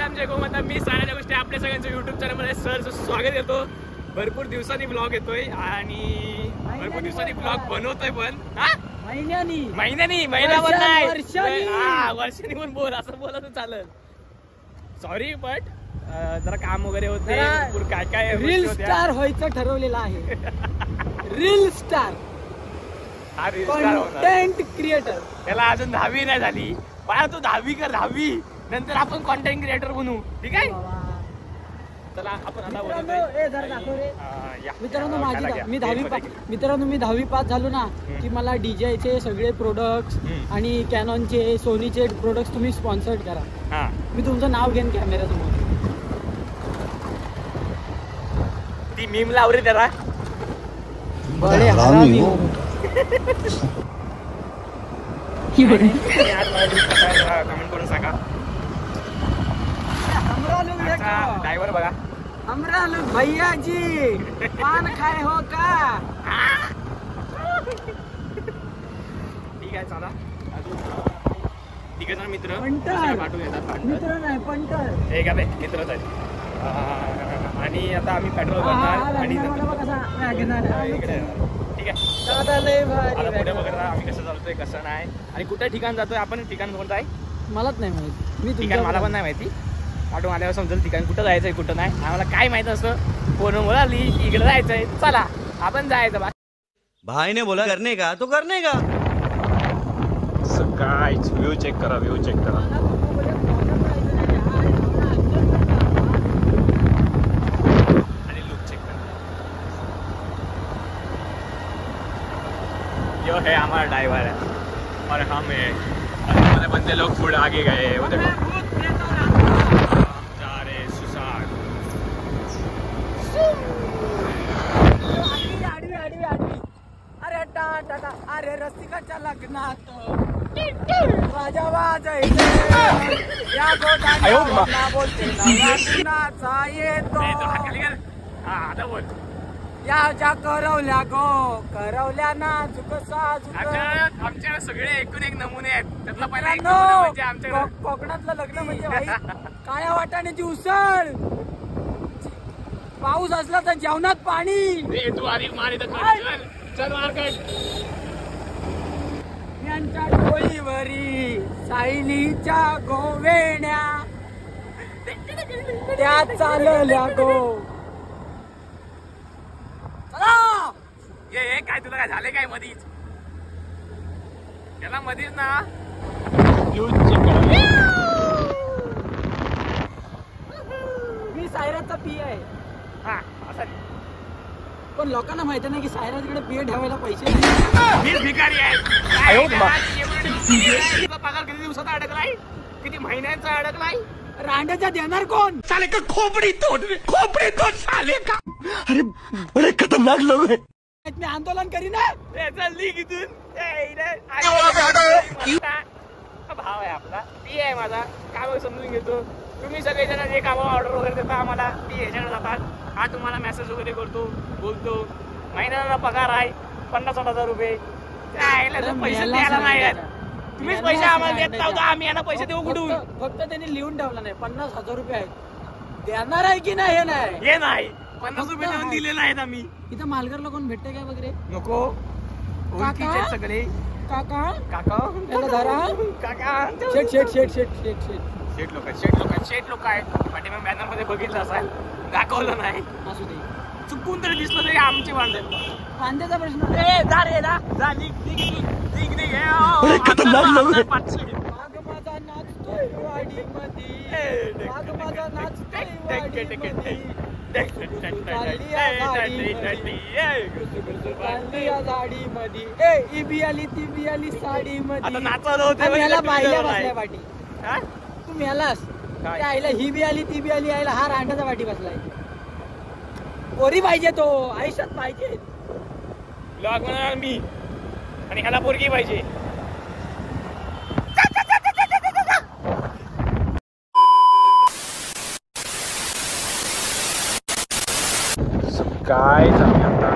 राम जय गोमाता. मी साऱ्या गोष्टी आपल्या सगळ्यांच्या युट्यूब चॅनलमध्ये सर स्वागत करतो. भरपूर दिवसांनी ब्लॉग येतोय आणि भरपूर दिवसांनी ब्लॉग बनवतोय पण महिन्यानी महिनाभर नाही वर्षांनी पण बोल असं बोला तर चालेल. सॉरी बट जरा काम वगैरे होते भरपूर काय काय रील स्टार व्हायचं ठरवलेलं आहे. रील स्टार हा रील स्टार कंटेंट क्रिएटर. त्याला अजून 10वी नाही झाली पण तू 10वी कर 10वी नंतर आपण कंटेंट क्रिएटर बनू. ठीक आहे चला आपण आता मित्रांनो मी 10वी पास झालो ना की मला डीजेचे सगळे प्रोडक्ट्स आणि कॅनॉनचे सोनीचे प्रोडक्ट्स तुम्ही स्पॉन्सर्ड करा. मी तुमचं नाव घेईन कॅमेऱ्यासमोर. ती मीम लावरे त्याला बडे हरामी हो. कमेंट करून सांगा. ड्रायव्हर बघा हमरा लोग भैया जी पान खाए हो का. ठीक आहे चला तिघ जण मित्र पाठवून येतात. मित्र नाही पंटर एक आहे मित्रच आहेत. आणि आता आम्ही पेट्रोल भरणार आणि ठीक आहे आता पुढे बघा आम्ही कसं चालतोय कसं नाही आणि कुठे ठिकाण जातोय. आपण ठिकाण कोणतं आहे मलाच नाही माहिती. मी ठिकाण मला पण नाही माहिती. पाठवून आल्यावर समजेल ठिकाण कुठं जायचंय कुठं नाही. आम्हाला काय माहित असं फोन बोलाली इकडे जायचंय चला आपण जायचं. भाई ने बोला करने का तो करने का. काय व्ह्यू चेक करा व्ह्यू चेक करा. आणि लुक चेक करा. यो है हमारा ड्राइवर है और हम हमारे बंदे लोग थोड़े आगे गए वो देखो जा रहे सुसाग. अरे टाटा अरे रसिकाच्या लग्नात राजा वाजायचे या गोटाला बोलते नवरात्रीचा येतो. आता बोल या ज्या करवल्या गो करवल्या नाजूक साजूक. आमच्या सगळे एकूण एक नमुने आहेत. त्यातला पहिला एक नमुना म्हणजे आमच्या कोकणातलं लग्न म्हणजे भाई काळ्या वाटाण्याची उसळ. पाऊस असला तर जेवणात पाणी. तू आधी मारी चल मार्केट. यांच्या डोळीवरी सायलीच्या गोवेण्या त्या चालल्या गो. ये काय तुला काय झाले काय मधीच त्याला मधीच ना मी सायराचा पी आहे. हा असं पण लोकांना माहिती नाही की सायराकडे पी ठेवायला पैसे मीच भिकारी आहे. पगार किती दिवसाचा अडकलाय किती महिन्यांचा अडकलाय. रांड्याचा देणार कोण. साले का खोपड़ी तोड़ साले का. अरे बड़े खतरनाक लोग हैं. मी आंदोलन करीन. जल्दी किथून भाव आहे आपला पी आहे माझा काम समजून घेतो. तुम्ही सगळेजण जे काम ऑर्डर वगैरे देता आम्हाला ती ह्याच्याकडे जातात. हा तुम्हाला मेसेज वगैरे करतो बोलतो. महिन्याला पगार आहे 50,000 रुपये. पैसे द्यायला नाही आहेत. तुम्हीच पैसे आम्हाला देत नव्हता आम्ही यांना पैसे देऊ कुठून. फक्त त्यांनी लिहून ठेवला नाही 50,000 रुपये आहेत. देणार आहे की नाही हे नाही 50 रुपये देऊन दिलेले आहेत आम्ही. इथं मालघरला कोण भेटते काय वगैरे नको काका सगळे काका काका त्याला धरा काका शेट शेट शेट शेट शेट शेट शेट लोक आहेत. पाठीमागे बॅनर मध्ये बघितलं असाल दाखवलं नाही. असू दे चुकून तरी दिसलं तरी आमचे वांदे. कांद्याचा प्रश्न. जा रे जा निघ. खतरनाक लोक आहेत. माग माझा नाचतोय वाडीमध्ये. माग माझा नाचतोय वाडीमध्ये. इबी आली ती बी आली साडी मध्ये. याला बायला बसलाय वाटी. तू मेलास आईला ही बी आली ती बी आली. आईला हा रांडाचा वाटी बसलाय. पोरी पाहिजे तो आयुष्यात पाहिजे. ब्लॉग बनवणार मी आणि ह्याला पोरगी पाहिजे. काय आता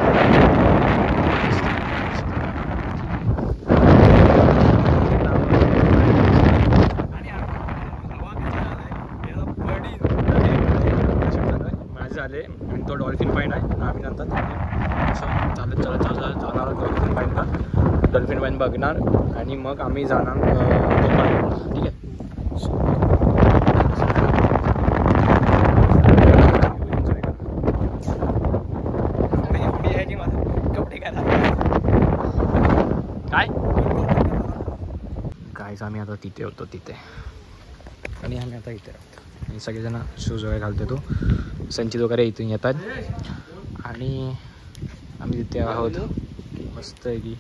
झाले आणि तो डॉल्फिन पॉईंट आहे. आम्ही नंतर चालत जाणार डॉल्फिन पॉईंटला. डॉल्फिन पॉईंट बघणार आणि मग आम्ही जाणार कोकण. ठीक आहे. काय आम्ही आता तिथे होतो तिथे आणि आम्ही आता इथे राहतो आणि सगळेजण शूज वगैरे घालतो. तो संचित वगैरे इथून येतात आणि आम्ही तिथे आहोत. मस्त आहे की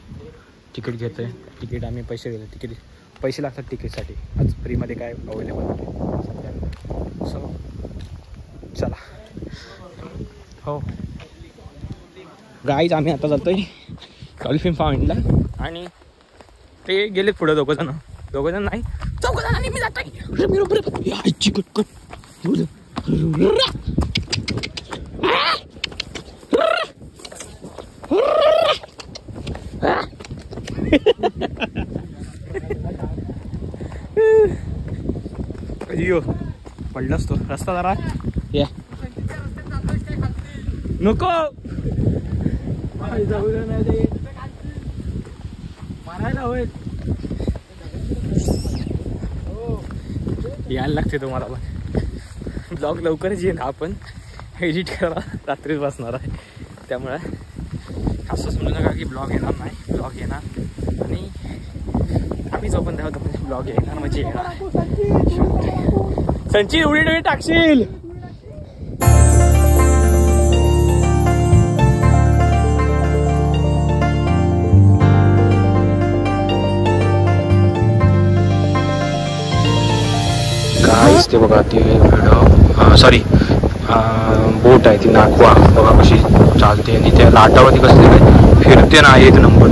तिकीट घेतो आहे. तिकीट आम्ही पैसे घेतो. पैसे लागतात तिकीटसाठी. आज फ्रीमध्ये काय अवेलेबल नाही सध्या. सो चला. हो गाईज आम्ही आता जातो आहे डॉल्फिन पॉईंटला आणि ते गेलेत पुढं दोघंजण नाही चौघजणांनी मी जातो. अयो पडलास तो रस्ता जरा या नको मारायला होय. यायला लागते तुम्हाला पण. ब्लॉग लवकरच येईल. आपण एडिट करायला रात्रीच बसणार आहे. त्यामुळे असंच म्हणू नका की ब्लॉग येणार नाही. ब्लॉग येणार आणि आम्ही जो पण तेव्हा तो ब्लॉग येणार म्हणजे येणार. संचित उडी टाकशील. ते बघा ती सॉरी बोट आहे ती नागवा बघा कशी चालते आणि त्या लाटावरती कसली काय फिरते ना. एक नंबर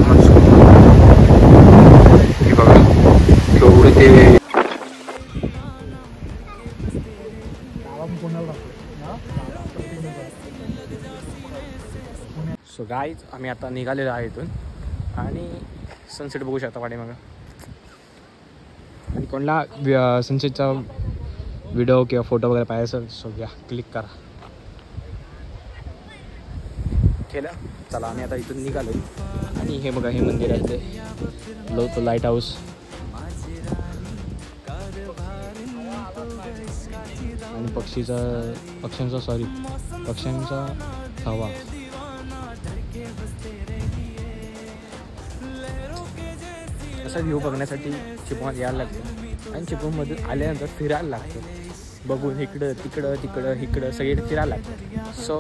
हे बघा एवढे ते. सो गाईज आम्ही आता निघालेलो आहे इथून आणि सनसेट बघू शकता पाठीमागं. आणि कोणाला सनसेटचा व्हिडिओ किंवा फोटो वगैरे पाहायचं सो घ्या क्लिक करा. केलं. चला आम्ही आता इथून निघालो आणि हे बघा हे मंदिर आहे ते तो लाईट हाऊस. आणि पक्ष्यांचा हवा. असा व्ह्यू बघण्यासाठी चिपळूण यायला लागतं आणि चिपळूणमधून आल्यानंतर फिरायला लागतं. बघून इकडं इकडं सगळीकडे फिरायला लागतं. सो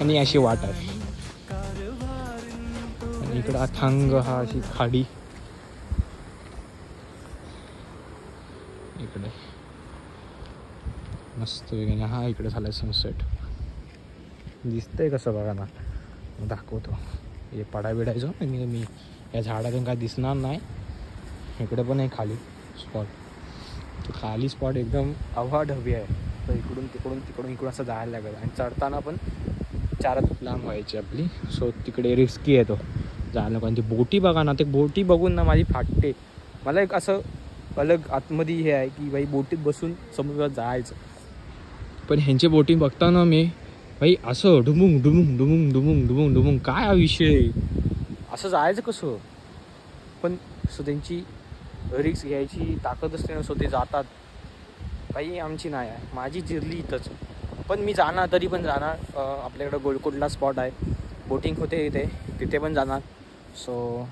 आणि अशी वाट आहे आणि इकडं अथांग हा अशी खाडी इकडे मस्त वेगळं. हा इकडे झालाय सनसेट. दिसतंय कसं बघा ना. दाखवतो. हे पडा बिडायचो आणि मी या झाडातून काय दिसणार नाही. इकडे पण आहे खाली स्पॉट. तो खाली स्पॉट एकदम अवाढव्य आहे. तर इकडून असं जायला लागेल आणि चढताना पण 4 लांब व्हायची आपली. सो तिकडे रिस्की आहे तो जायला. पण ती बोटी बघा ना. ते बोटी बघून ना माझी फाटते. मला एक असं अलग आतमध्ये हे आहे की बाई बोटीत बसून समुद्रात जायचं. पण ह्यांची बोटी बघताना मी बाई असं डुमुंग डुमुंग डुमुंग डुमुंग डुमुंग डुमुंग काय हा विषय. असं जायचं कसं. पण सो त्यांची रिक्स घ्यायची ताकद असते ना. सो ते जातात. बाई आमची नाही आहे. माझी जिरली इथंच. पण मी जाणार तरी पण जाणार. आपल्याकडं गोलकोटला स्पॉट आहे. बोटिंग होते तिथे पण जाणार. सो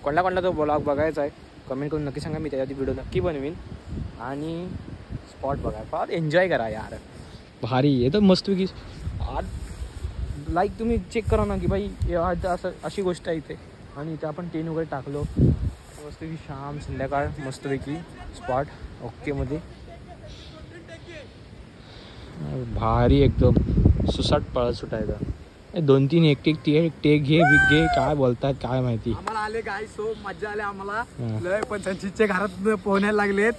कोणला तो ब्लॉग बघायचा आहे कमेंट करून नक्की सांगा. मी त्याच्यात व्हिडिओ नक्की बनवीन. आणि स्पॉट बघा फार एन्जॉय करा यार. भारी आहे तर मस्तपैकी. लाईक तुम्ही चेक करा ना की बाई असं अशी गोष्ट आहे इथे. आणि इथे आपण टेन वगैरे टाकलो मस्तपैकी. शाम संध्याकाळ मस्तपैकी स्पॉट ओकेमध्ये भारी एकदम. सुसाट पळत सुटायचं. 2-3 एक टेक घे काय बोलतात काय माहिती. आम्हाला आले गाय सो मजा आली आम्हाला लय. पण संचितच्या घरात पोहण्याला लागलेत.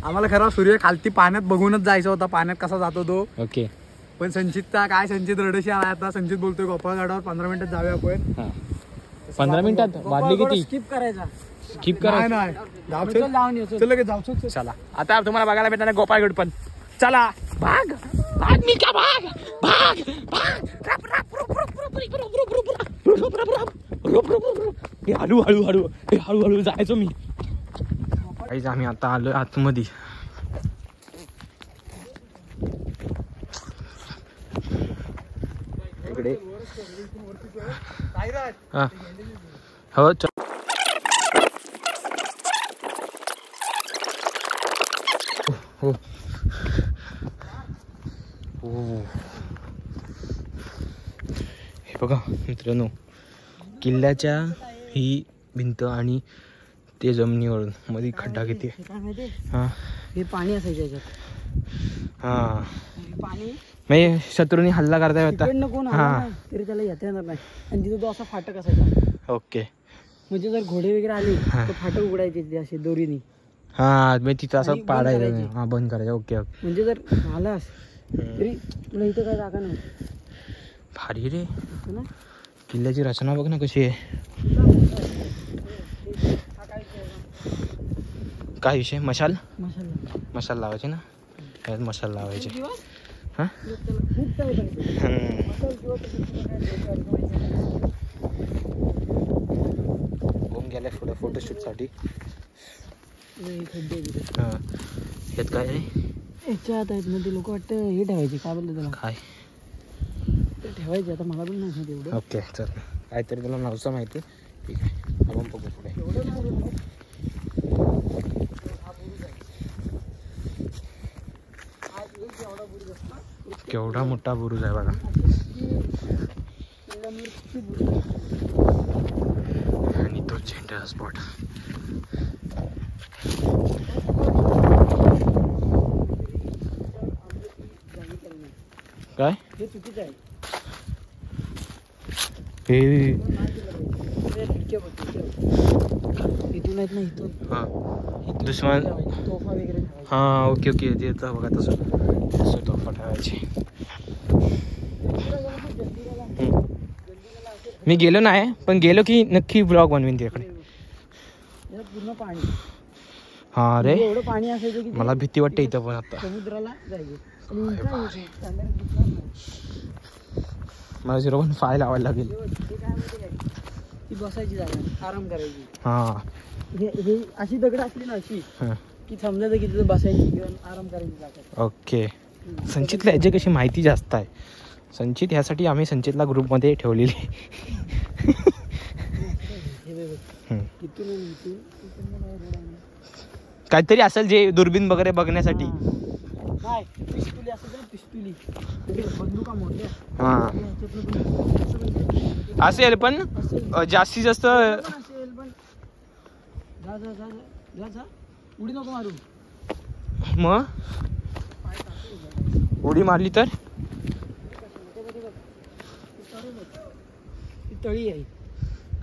आम्हाला खरं सूर्य खालती पाण्यात बघूनच जायचं होता. पाण्यात कसा जातो तो. ओके. पण संचितचा काय संचित रडशी आला आता. संचित बोलतोय गोपाळ गाडावर 15 मिनिटात जाऊया आपण. 15 मिनिटात वाढली किती. स्किप करायचा. स्किप करा. चला आता तुम्हाला बघायला भेटणार गोपाळगड पण. चला भाग. भाग मिल्क्या भाग भाग भाग रप रप रुप रुप रुप रुप रुप रुप रुप रुप रुप रुप रुप. हे हळू हळू हळू हे हळूहळू जायचो मी. काहीच आम्ही आता आलोय आतमध्ये. इकडे हा हो हो हो. हे बघा मित्रांनो, किल्ल्याच्या ही भिंत आणि ते जमिनीवरून मध्ये खड्डा किती हा हे पाणी असायचं याच्यात. हा पाणी म्हणजे शत्रूंनी हल्ला करताय आता. कोण आला तरी त्याला येता येणार नाही. आणि तिथं तो असा फाटक असायचा. ओके. म्हणजे जर घोडे वगैरे आले तर फाटक उघडायचे ते असे दोरीने. हा म्हणजे तिथं असं पाडायचं. हा बंद करायचं. Okay okay. म्हणजे जर आलास तरी तुला इथं काय जागा नाही. भारी रे किल्ल्याची रचना बघ ना कशी आहे. काय विषय मशाल मशाल लावायचे ना. यात मशाल लावायचे. हा होऊन गेल्या पुढे फोटोशूट साठी. हा यात काय आहे. याच्यात आहेत मध्ये लोक वाटतं हे ठेवायचे. काय बोलतो त्याला काय ठेवायचे. आता मला पण नाही एवढं. ओके चल काहीतरी तुला नावचं माहिती. ठीक आहे आपण बघू पुढे. केवढा मोठा बुरुज आहे बघा. आणि तो झेंडा स्पॉट. काय हे चुकीचं आहे. हे इथून आहेत ना इथून. हा दुश्मन तोफा वगैरे. हा ओके ओके. ते बघा तसं तोफा ठेवायचे. मी गेलो नाही पण गेलो की नक्की ब्लॉग बनवीन तिकडे. पूर्ण पाणी. हा रे एवढं पाणी असायचं की मला भीती वाटते इथं पण. आता समुद्राला जायचे. मला 0.5 लावायला लागेल. ती बसायची जागा आराम करायची. हा हे अशी दगड असली ना अशी की समजायचं की तिथं बसायची किंवा आराम करायची जागा. ओके. संचितला याची कशी माहिती जास्त आहे. संचित ह्यासाठी आम्ही संचितला ग्रुपमध्ये ठेवलेली. काहीतरी असेल जे दुर्बीन वगैरे बघण्यासाठी. पिस्तुली असेल ना पिस्तुली बंदुका मोठ्या. हा असेल पण जास्तीत जास्त असेल पण जा जा जा जा जा उडी नको मारू. मग उडी मारली तर तळी आहे.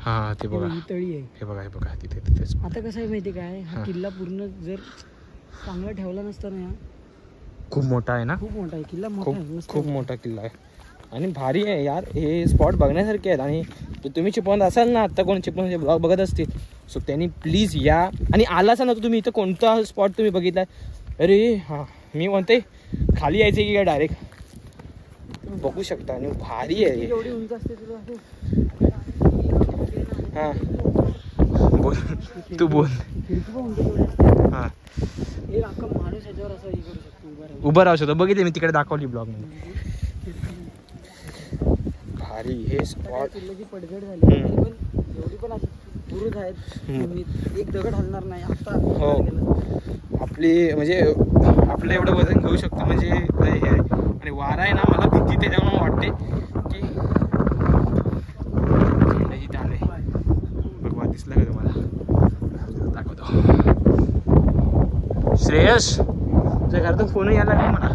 हा ते बघा तळी आहे. हे बघा हे बघा तिथे तिथेच. आता कसं आहे माहिती काय हा किल्ला पूर्ण जर चांगला ठेवला नसता ना. खूप मोठा आहे ना. खूप मोठा आहे किल्ला. मोठा आहे. खूप मोठा किल्ला आहे आणि भारी आहे यार. हे स्पॉट बघण्यासारखे आहेत. आणि तुम्ही चिपवत असाल ना आता कोण चिपवून ब्लॉग बघत असतील सो त्यांनी प्लीज या. आणि आलासा ना तुम्ही इथं कोणता स्पॉट तुम्ही बघितला. अरे हां मी म्हणते खाली यायचे की काय डायरेक्ट तुम्ही बघू शकता. आणि भारी आहे. एवढी उंच असते तुला. हां बोल तू बोल. हां एक अख्खा माणूस याच्यावर असं हे करू शकतो. उभं राहू शकतो. बघितले मी तिकडे दाखवली ब्लॉग मध्ये. भारी हे स्पॉट. किल्ल्याची पडझड झाली पण एवढी पण अशी बुरुज आहेत. एक दगड हलणार नाही. आता हो आपली म्हणजे आपलं एवढं वजन घेऊ शकतो म्हणजे हे आहे. आणि वारा आहे ना मला भीती त्याच्यामुळे वाटते की इथं आले. बघवा दिसलं का तुम्हाला. दाखवतो. श्रेयस तुझ्या घरातून फोन यायला लागला मला.